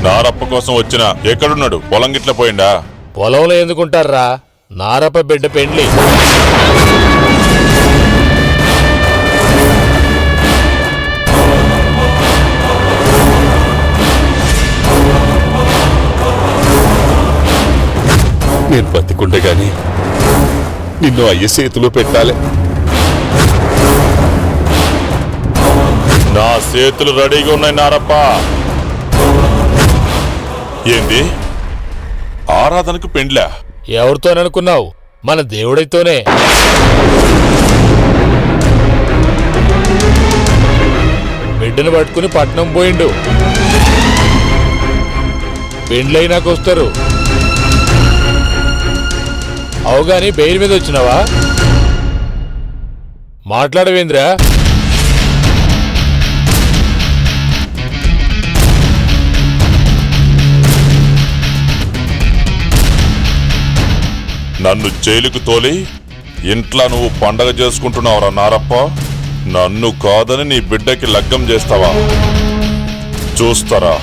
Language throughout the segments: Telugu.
నారప్ప కోసం వచ్చిన ఎక్కడున్నాడు? పొలం గిట్ల పోయిండా? పొలంలో ఎందుకుంటారా? నారప్ప బిడ్డ పెండ్లి. నేను బతికుండే గాని నిన్ను అయ్య చేతిలో పెట్టాలి. నా చేతులు రెడీగా ఉన్నాయి నారప్ప. ఏంది ఆరాధనకు పెండ్లా? ఎవరితోననుకున్నావు? మన దేవుడితోనే. బిడ్డను పట్టుకుని పట్నం పోయిండు. పెండ్లైనాకొస్తారు. అవుగాని బెయిల్ మీద వచ్చినావా? మాట్లాడవేంద్రా? నన్ను జైలుకు తోలి ఇంట్లో నువ్వు పండగ చేసుకుంటున్నావురా నారప్ప. నన్ను కాదని నీ బిడ్డకి లగ్గం చేస్తావా? చూస్తారా?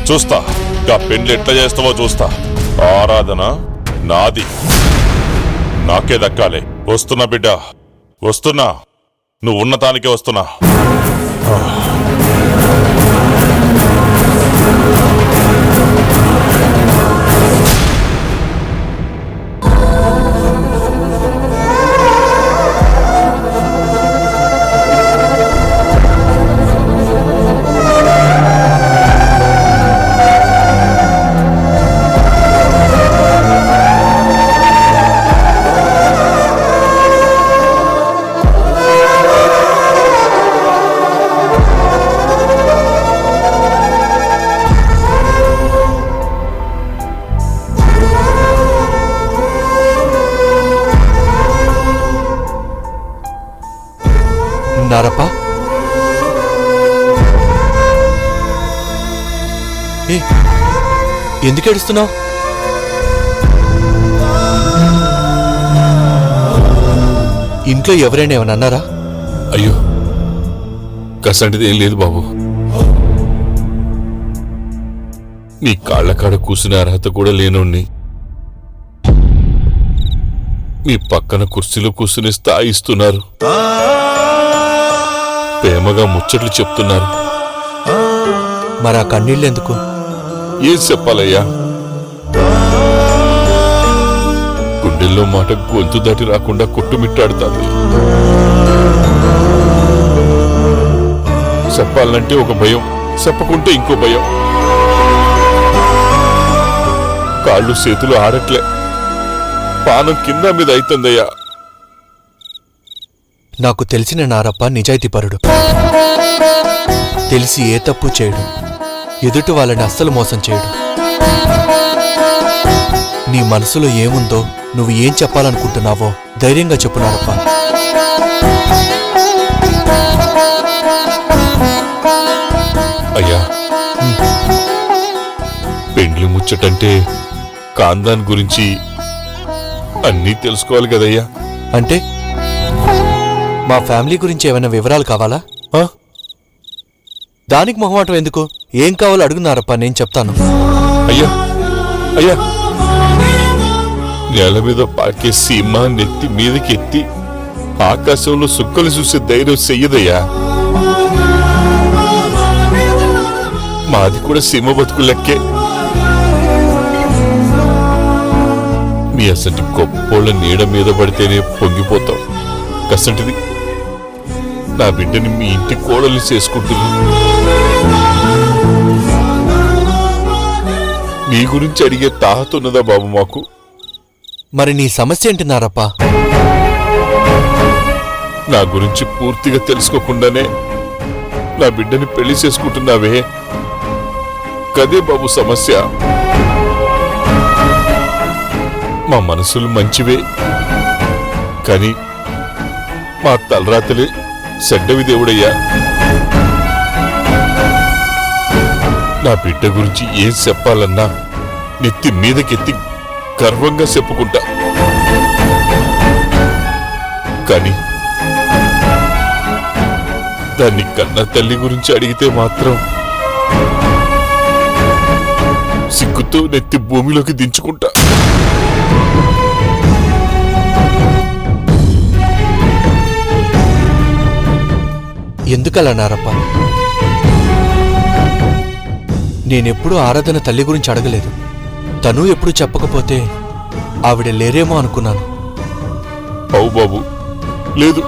చూస్తా. గా పెండ్లి ఎట్లా చేస్తావో చూస్తా. ఆరాధన నాది, నాకే దక్కాలి. వస్తున్నా బిడ్డ, వస్తున్నా. నువ్వు ఉన్నతానికే వస్తున్నా. నారప్ప, ఎందుకు ఏడుస్తున్నావు? ఇంట్లో ఎవరైనా ఏమన్నా అన్నారా? అయ్యో, కసంటిది ఏం లేదు బాబు. నీ కాళ్ల కాడ కూర్చునే అర్హత కూడా లేనుణ్ణి మీ పక్కన కుర్చీలో కూర్చుని స్థాయి ఇస్తున్నారు. ప్రేమగా ముచ్చట్లు చెప్తున్నారు. మరి ఆ కన్నీళ్ళు ఎందుకు? ఏం చెప్పాలయ్యా? గుండెల్లో మాట గొంతు దాటి రాకుండా కొట్టుమిట్టాడుతుంది. చెప్పాలంటే ఒక భయం, చెప్పకుంటే ఇంకో భయం. కాళ్ళు చేతులు ఆడట్లే. పానం కింద మీద అవుతుందయ్యా. నాకు తెలిసిన నారప్ప నిజాయితీపరుడు. తెలిసి ఏ తప్పు చేయడు. ఎదుటి వాళ్ళని అస్సలు మోసం చేయడు. నీ మనసులో ఏముందో, నువ్వు ఏం చెప్పాలనుకుంటున్నావో ధైర్యంగా చెప్పు నారప్ప. అయ్యా, పెండ్లి ముచ్చటంటే కాందాన్ గురించి అన్నీ తెలుసుకోవాలి కదయ్యా. అంటే మా ఫ్యామిలీ గురించి ఏమైనా వివరాలు కావాలా? దానికి మొహమాటం ఎందుకు? ఏం కావాలో అడుగున్నారప్ప, నేను చెప్తాను. అయ్యా అయ్యా, నేల మీద పాకే సీమ నెత్తి మీదకెత్తి ఆకాశంలో సుక్కలు చూసే ధైర్యం చెయ్యదయ్యా. మాది కూడా సీమ బతుకు లెక్కే. మీ అసంటి గొప్పోళ్ళ నీడ మీద పడితేనే పొంగిపోతాం. కసంటిది నా బిడ్డని మీ ఇంటి కోడలు చేసుకుంటుంది. నీ గురించి అడిగే తాహతున్నదా బాబు మాకు? మరి నీ సమస్య ఏంటి నారప్ప? నా గురించి పూర్తిగా తెలుసుకోకుండానే నా బిడ్డని పెళ్లి చేసుకుంటున్నావే, కదే బాబు సమస్య. మా మనసులు మంచివే, కానీ మా తలరాతలే చెడ్డవి దేవుడయ్యా. నా బిడ్డ గురించి ఏం చెప్పాలన్నా నెత్తి మీదకెత్తి గర్వంగా చెప్పుకుంటా. కానీ దాన్ని కన్న తల్లి గురించి అడిగితే మాత్రం సిగ్గుతో నెత్తి భూమిలోకి దించుకుంటా. ఎందుకలా నారప్ప? నేనెప్పుడూ ఆరాధన తల్లి గురించి అడగలేదు. తను ఎప్పుడు చెప్పకపోతే ఆవిడ లేరేమో అనుకున్నాను. అవు బాబు, లేదు,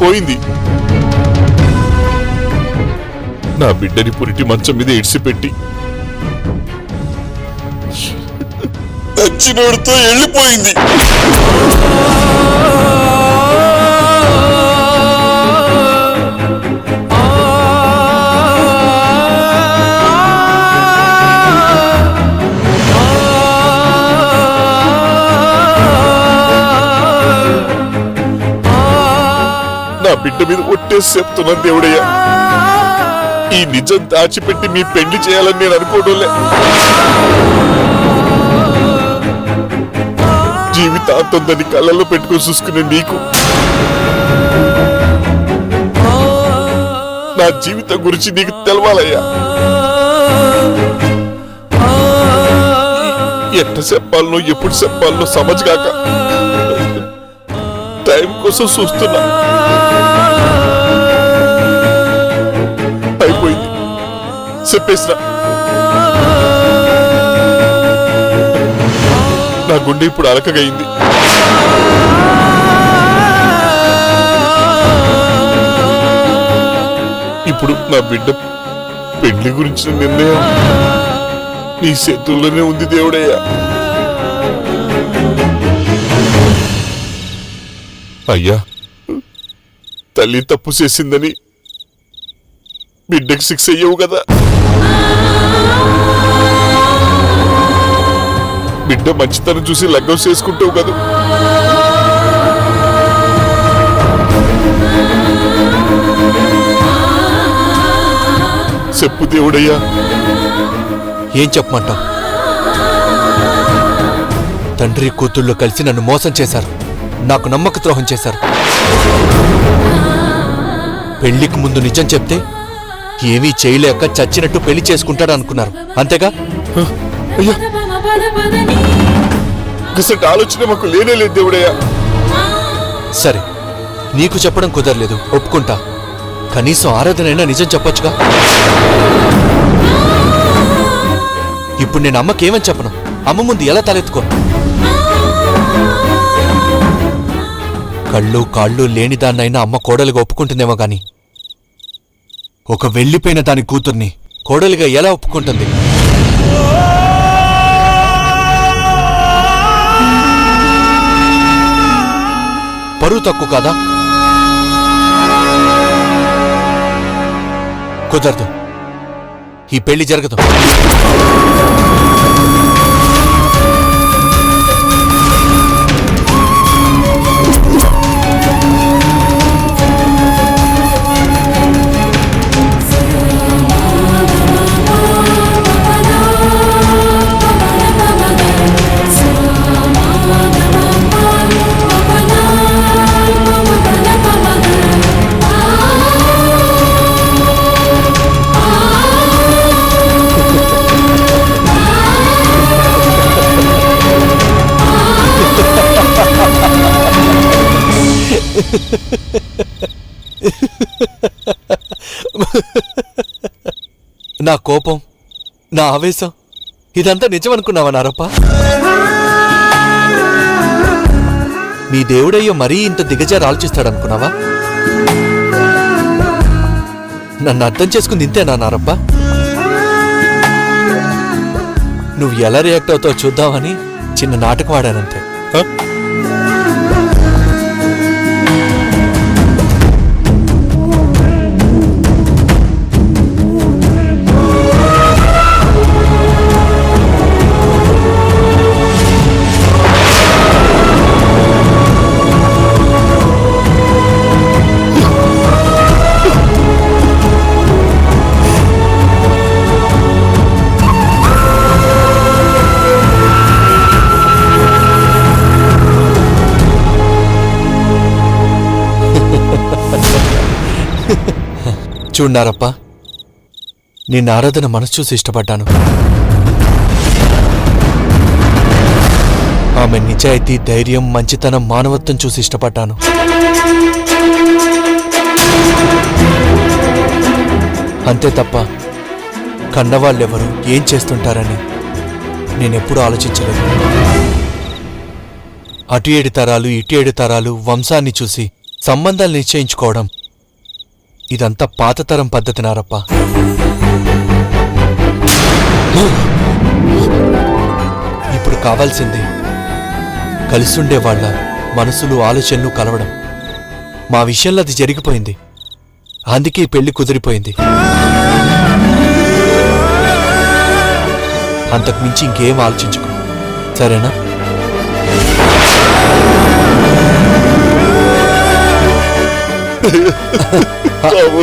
పోయింది. నా బిడ్డని పురిటి మంచం మీద ఇడిసిపెట్టి నచ్చినోడితో వెళ్ళిపోయింది. నా బిడ్డ మీద ఒట్టేసి చెప్తున్నాను దేవుడయ్యా, ఈ నిజం దాచిపెట్టి మీ పెళ్లి చేయాలని నేను అనుకోవడంలే. జీవితాంతం దాన్ని కళ్ళల్లో పెట్టుకొని చూసుకునే నీకు నా జీవితం గురించి నీకు తెలవాలయ్యా. ఎట్ట చెప్పాలనో ఎప్పుడు చెప్పాలనో సమజ్గాక టైం కోసం చూస్తున్నా. అయిపోయింది, చెప్పేసిన. నా గుండె ఇప్పుడు అలకగైంది. ఇప్పుడు నా బిడ్డ పెళ్లి గురించిన నిర్ణయం నీ చేతుల్లోనే ఉంది దేవుడయ్యా. అయ్యా, తల్లి తప్పు చేసిందని బిడ్డకి శిక్ష అయ్యవు కదా. బిడ్డ మంచితనం చూసి లగ్గం చేసుకుంటావు కదా. చెప్పు దేవుడయ్యా. ఏం చెప్పమంటావు? తండ్రి కూతుళ్ళు కలిసి నన్ను మోసం చేశారు, నాకు నమ్మక ద్రోహం చేశారు. పెళ్లికి ముందు నిజం చెప్తే ఏమీ చేయలేక చచ్చినట్టు పెళ్లి చేసుకుంటాడు అనుకున్నారు, అంతేగా? అయ్యా, అసలు ఆలోచన మాకు లేనే లేదు దేవుడయ్యా. సరే, నీకు చెప్పడం కుదరలేదు, ఒప్పుకుంటా. కనీసం ఆరాధనైనా నిజం చెప్పొచ్చుగా. ఇప్పుడు నేను అమ్మకేమని చెప్పను? అమ్మ ముందు ఎలా తలెత్తుకో? కళ్ళు కాళ్ళు లేని దాన్నైనా అమ్మ కోడలుగా ఒప్పుకుంటుందేమో గాని ఒక వెళ్ళిపోయిన దాని కూతుర్ని కోడలుగా ఎలా ఒప్పుకుంటుంది? పరువు తక్కువ కాదా? కుదరదు, ఈ పెళ్లి జరగదు. నా కోపం, నా ఆవేశం ఇదంతా నిజమనుకున్నావా నారప్ప? మీ దేవుడయ్యో మరీ ఇంత దిగజారి ఆలోచిస్తాడనుకున్నావా? నన్ను అర్థం చేసుకుంది ఇంతేనా నారప్ప? నువ్వు ఎలా రియాక్ట్ అవుతావో చూద్దామని చిన్న నాటకం ఆడానంతే. చూడారప్ప, నిన్న ఆరాధన మనసు చూసి ఇష్టపడ్డాను. ఆమె నిజాయితీ, ధైర్యం, మంచితనం, మానవత్వం చూసి ఇష్టపడ్డాను. అంతే తప్ప కన్నవాళ్ళెవరు, ఏం చేస్తుంటారని నేనెప్పుడూ ఆలోచించలేదు. అటు 7 తరాలు, ఇటు 7 తరాలు వంశాన్ని చూసి సంబంధాలు నిశ్చయించుకోవడం ఇదంతా పాతతరం పద్ధతి నారప్ప. ఇప్పుడు కావాల్సింది కలిసుండే వాళ్ళ మనసులు, ఆలోచనలు కలవడం. మా విషయంలో అది జరిగిపోయింది. అందుకే ఈ పెళ్లి కుదిరిపోయింది. అంతకు మించి ఇంకేం ఆలోచించుకో, సరేనా? బాబు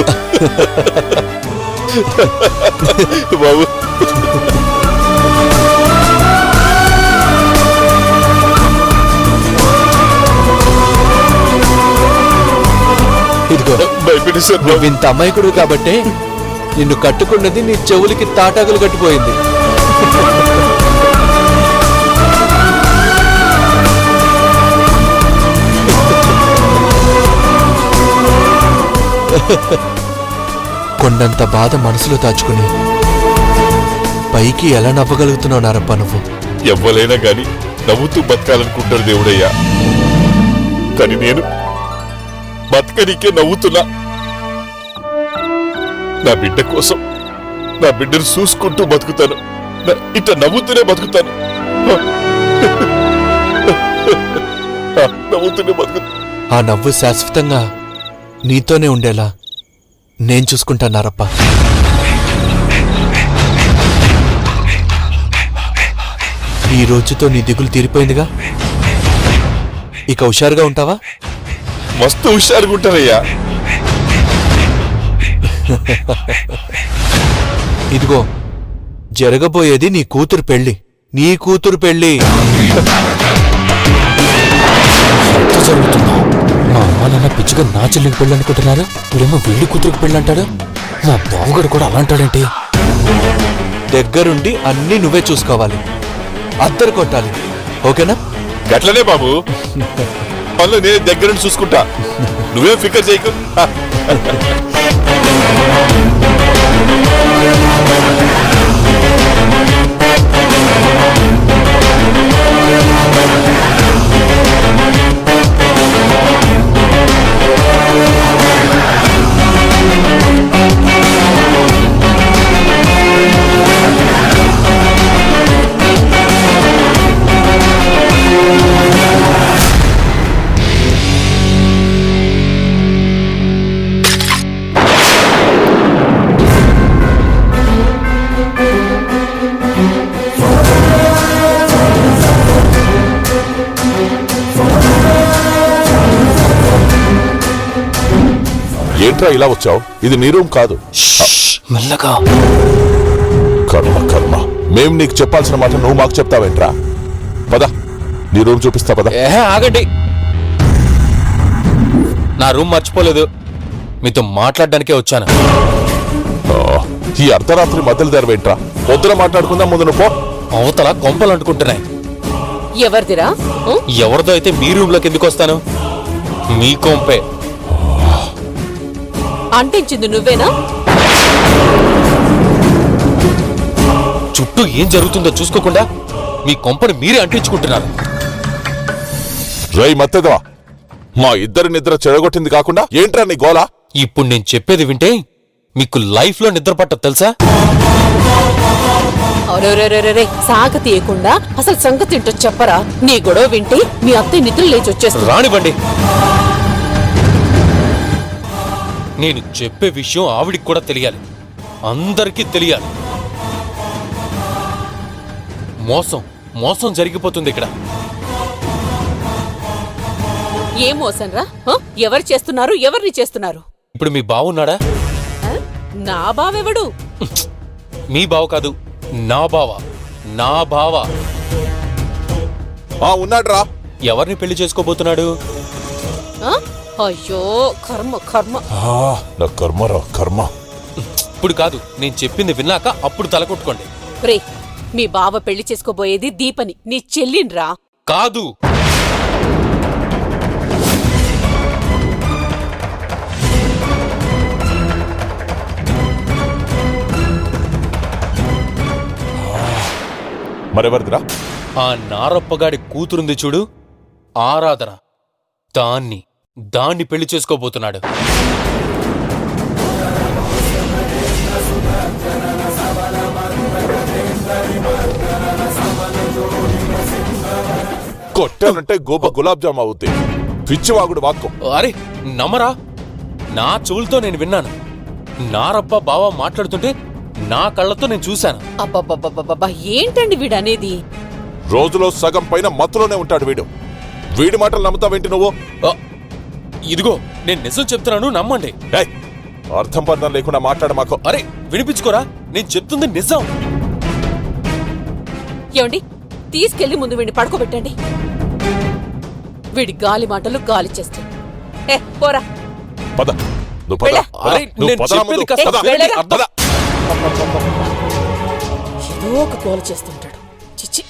బాబు ఇదిగో, భయపెట్టేశారు బాబు. నువ్వు ఇంత అమాయకుడు కాబట్టే నిన్ను కట్టుకున్నది నీ చెవులకి తాటాకులు కట్టిపోయింది. కొండంత బాధ మనసులో దాచుకుని పైకి ఎలా నవ్వగలుగుతున్నావు నారప్ప నువ్వు? ఎవ్వలైనా గాని నవ్వుతూ బతకాలనుకుంటారు దేవుడయ్యా. కానీ నేను బతకనికే నవ్వుతున్నా. నా బిడ్డ కోసం, నా బిడ్డను చూసుకుంటూ బతుకుతాను. ఇట్లా నవ్వుతూనే బతుకుతాను. నవ్వుతూనే బతుకుతాను. ఆ నవ్వు శాశ్వతంగా నీతోనే ఉండేలా నేను చూసుకుంటానారప్ప. ఈ రోజుతో నీ దిగులు తీరిపోయిందిగా, ఇక హుషారుగా ఉంటావా? మస్తు హుషారుగా ఉంటారయ్యా. ఇదిగో, జరగబోయేది నీ కూతురు పెళ్లి. నీ కూతురు పెళ్లి. జరుగుతుందా? మా అమ్మ నాన్న పిచ్చిగా నా చెల్లికి పెళ్ళి అనుకుంటున్నారు. ఇప్పుడేమో వీడి కూతురికి పెళ్ళి అంటాడు. మా బావగాడు కూడా అలా అంటాడేంటి? దగ్గరుండి అన్నీ నువ్వే చూసుకోవాలి, అద్దరు కొట్టాలి. ఓకేనా? గట్లనే బాబు, పనులు నేను దగ్గర చూసుకుంటా. నువ్వేం ఫికర్ చేయకు. ఏంట్రా ఇలా వచ్చావు? ఇది నీ రూమ్ కాదు. మెల్లగా. కర్మ కర్మ, మేం నీకు చెప్పాల్సిన మాట నువ్వు మాకు చెప్తావేంట్రా? పద, నీ రూమ్ చూపిస్తా పద. ఆగండి, నా రూమ్ మర్చిపోలేదు. మీతో మాట్లాడడానికే వచ్చాను. ఈ అర్ధరాత్రి మధ్యలో తెరవేంట్రా? పొద్దున మాట్లాడుకుందాం, ముందు నువ్వు పో. అవతల కొంపలు అంటుకుంటున్నాయి. ఎవరిదిరా? ఎవరిదో అయితే మీ రూమ్ లోకి ఎందుకు వస్తాను? మీ కొంపే. అంటించింది నువ్వేనా? చుట్టూ ఏం జరుగుతుందో చూసుకోకుండా మీ కొంపని మీరే అంటించుకుంటున్నారు. రై మత్తెదవా, మా ఇద్దరి నిద్ర చెడగొట్టింది కాకుండా ఏంట్రా నీ గోలా? ఇప్పుడు నేను చెప్పేది వింటే మీకు లైఫ్ లో నిద్ర పట్టదు తెలుసా? అరే సాగ తీయకుండా అసలు సంగతి ఏంటో చెప్పరా? నీ గొడవ వింటే మీ అత్తయ్య నిద్ర లేచి వచ్చేస్తుంది. రానివ్వండి. నేను చెప్పే విషయం ఆవిడికి కూడా తెలియాలి, అందరికీ తెలియాలి. మోసం మోసం జరిగిపోతుంది ఇక్కడ. ఏం మోసం రా? ఎవరు చేస్తున్నారు? ఎవరిని చేస్తున్నారు? ఇప్పుడు మీ బావున్నాడా? నా బావెవడు? మీ బావ కాదు, నా బావ. నా బావ ఉన్నాడ్రా. ఎవరిని పెళ్లి చేసుకోబోతున్నాడు? అయ్యో కర్మ కర్మ. నా కర్మరా కర్మ. ఇప్పుడు కాదు, నేను చెప్పింది విన్నాక అప్పుడు తలకొట్టుకోండి. రే, మీ బావ పెళ్లి చేసుకోబోయేది దీపని, నీ చెల్లిన్రా. కాదు, మరెవరిదిరా? ఆ నారప్పగాడి కూతురుంది చూడు, ఆరాధన. దాన్ని పెళ్లి చేసుకోబోతున్నాడు. కొట్టానంటే గోప గులాబ్ జామ్ అవుద్ది. పిచ్చివాగుడు వాక్కు. అరే నమ్మరా, నా చెవులతో నేను విన్నాను. నారప్ప బావ మాట్లాడుతుంటే నా కళ్ళతో నేను చూశాను. అబ్బబ్బబ్బబ్బబ్బా, ఏంటండి వీడనేది? రోజులో సగం పైన మత్తులోనే ఉంటాడు వీడు. వీడి మాటలు నమ్ముతావేంటి నువ్వు? ఇదిగో నేను నిజం చెప్తున్నాను, నమ్మండి. అర్థం పర్థం లేకుండా మాట్లాడ మాకు. అరే వినిపించుకోరా, నేను చెప్తుంది నిజం. ఏమండి, తీసుకెళ్లి ముందు వీడిని పడుకోబెట్టండి. వీడి గాలి మాటలు గాలి చేస్తాయి. పోరా, పద. నువ్వు పద. అరే నేను చెప్పేది కాస్త వినండి, అర్థం. ఏదో ఒక గోల చేస్తుంటాడు. చిచ్చి.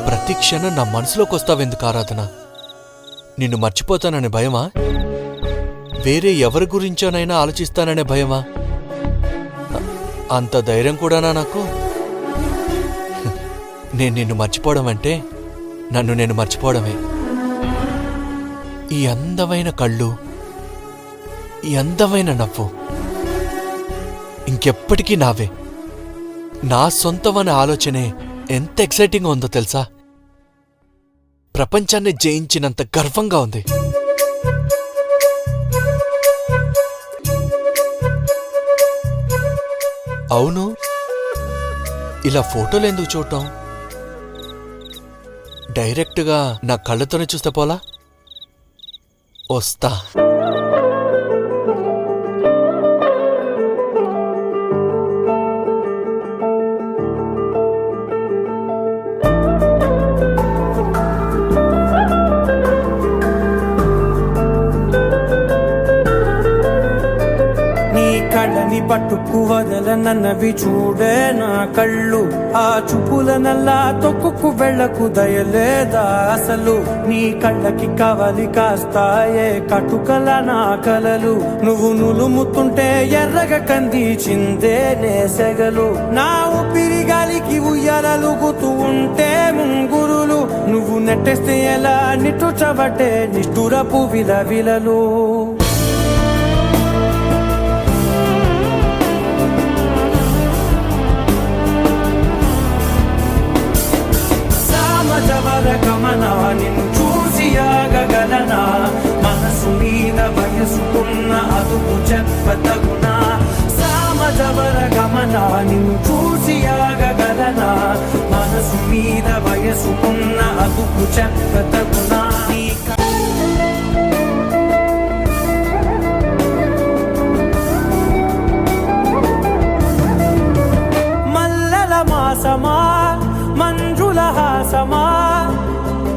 ప్రతి క్షణం నా మనసులోకి వస్తావెందుకు ఆరాధన? నిన్ను మర్చిపోతాననే భయమా? వేరే ఎవరి గురించోనైనా ఆలోచిస్తాననే భయమా? అంత ధైర్యం కూడానా నాకు? నేను నిన్ను మర్చిపోవడం అంటే నన్ను నేను మర్చిపోవడమే. ఈ అందమైన కళ్ళు, ఈ అందమైన నవ్వు ఇంకెప్పటికీ నావే, నా సొంతమనే ఆలోచనే ఎంత ఎక్సైటింగ్గా ఉందో తెలుసా? ప్రపంచాన్ని జయించినంత గర్వంగా ఉంది. అవును, ఇలా ఫోటోలు ఎందుకు చూడటం? డైరెక్ట్గా నా కళ్ళతోనే చూస్తే పోలా? వస్తా. కళ్ళని పట్టుకు వదలనన్నవి చూడే నా కళ్ళు. ఆ చూపుల నల్లా తొక్కుకు వెళ్ళకు దయలేదా అసలు? నీ కళ్ళకి కవలి కాస్తాయే కటుకల నా కలలు. నువ్వు నులుముతుంటే ఎర్రగ కంది చిందే నేసెగలు. నా ఊపిరి గాలికి ఉయ్యాలలుగుతూ ఉంటే ముంగురులు. నువ్వు నెట్టేస్తే ఎలా నిట్టుచబట్టే నిష్ఠురపు విలవిలలు. గమనా నిన్ను చూసి ఆగగలనా? మనసు మీద వయసుకున్న అదుపు చెప్పతగునా? సామజవర గమనా నిన్ను చూసి ఆగగలనా? మనసు మీద వయసుకున్న అదుపు చెప్పతగునా? మల్లెల మాసమా, మంజుల హాసమా,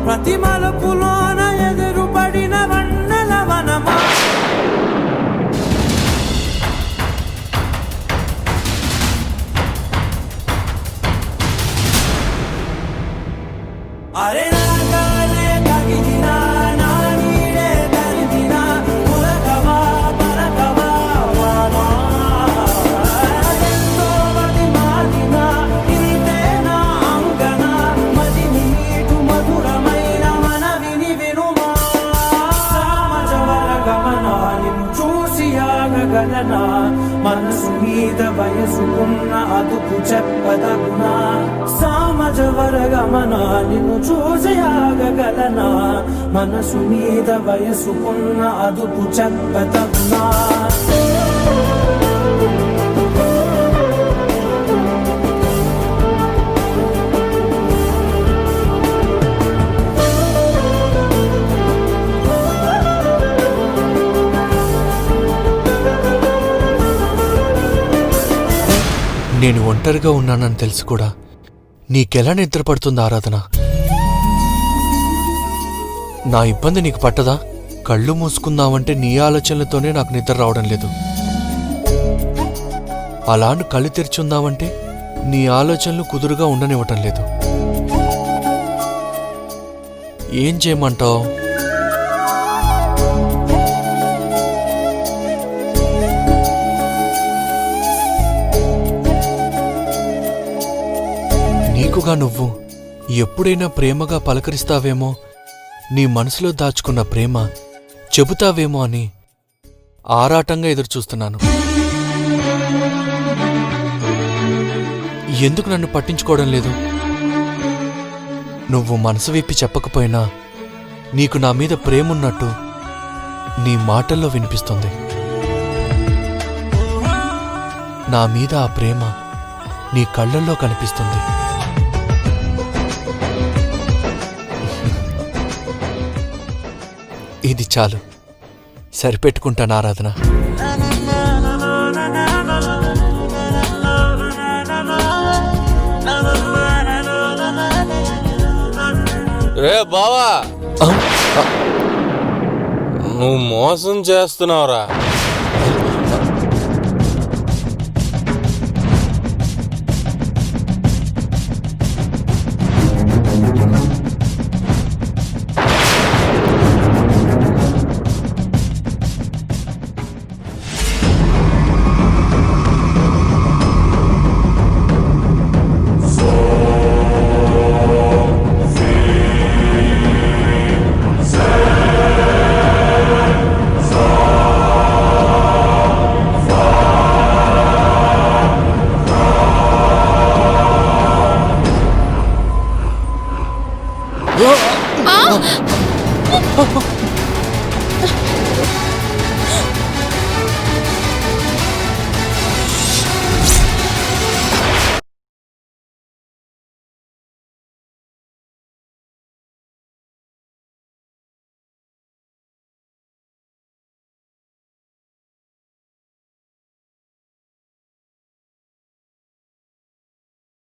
ప్రతి మలుపులోన ఎదురుపడిన వన్నెల వనమా. అరే నాగాలే తగిలినా, నా నీడే తరిమినా, పులకమా పలకమా వామా. ఎంతో మది మాదినా, ఇంతే నా అంగన, మదిని నీటు మధురమైన మనవిని వినుమా. సామజవర గమనా నిన్ను చూసి ఆగగలనా? మనసు మీద వయసుకున్న అదుపు చెప్పదగునా? సామజవర గమనా నిన్ను చూసి ఆగగలనా? మనసు మీద వయసుకున్న అదుపు చెప్పదగునా? నేను ఒంటరిగా ఉన్నానని తెలుసు కూడా నీకెలా నిద్ర పడుతుంది ఆరాధన? నా ఇబ్బంది నీకు పట్టదా? కళ్ళు మూసుకుందామంటే నీ ఆలోచనలతోనే నాకు నిద్ర రావడం లేదు. అలాను కళ్ళు తెరిచుందామంటే నీ ఆలోచనలు కుదురుగా ఉండనివ్వటం లేదు. ఏం చేయమంటావు? నీకుగా నువ్వు ఎప్పుడైనా ప్రేమగా పలకరిస్తావేమో, నీ మనసులో దాచుకున్న ప్రేమ చెబుతావేమో అని ఆరాటంగా ఎదురుచూస్తున్నాను. ఎందుకు నన్ను పట్టించుకోవడం లేదు? నువ్వు మనసు విప్పి చెప్పకపోయినా నీకు నా మీద ప్రేమున్నట్టు నీ మాటల్లో వినిపిస్తుంది. నా మీద ఆ ప్రేమ నీ కళ్ళల్లో కనిపిస్తుంది. ఇది చాలు, సరిపెట్టుకుంటాను ఆరాధన. రే బావా, నువ్వు మోసం చేస్తున్నావురా.